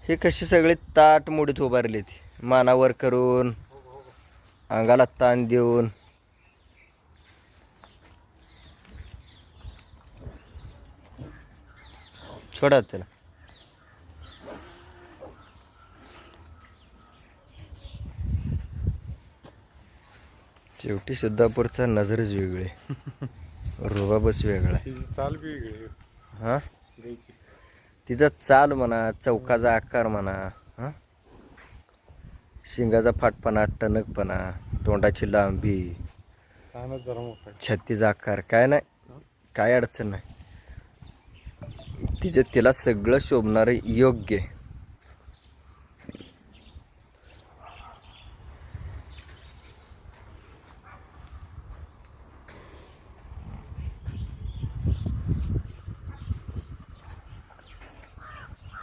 हे कशी सगळे ताट मोडीत उभारले ती मानावर करून अंगाला ताण देऊन. सोडा त्याला. शेवटी सिद्धापूरचा नजरच वेगळी रुबाबच वेगळा. चाल बी वेगळी. हा तिचा चाल म्हणा, चौकाचा आकार म्हणा, हा शिंगाचा फाटपणा, टणकपणा, तोंडाची लांबी, छत्तीचा आकार, काय नाही, काय अडचण नाही. तिला सगळं शोभणारं योग्य.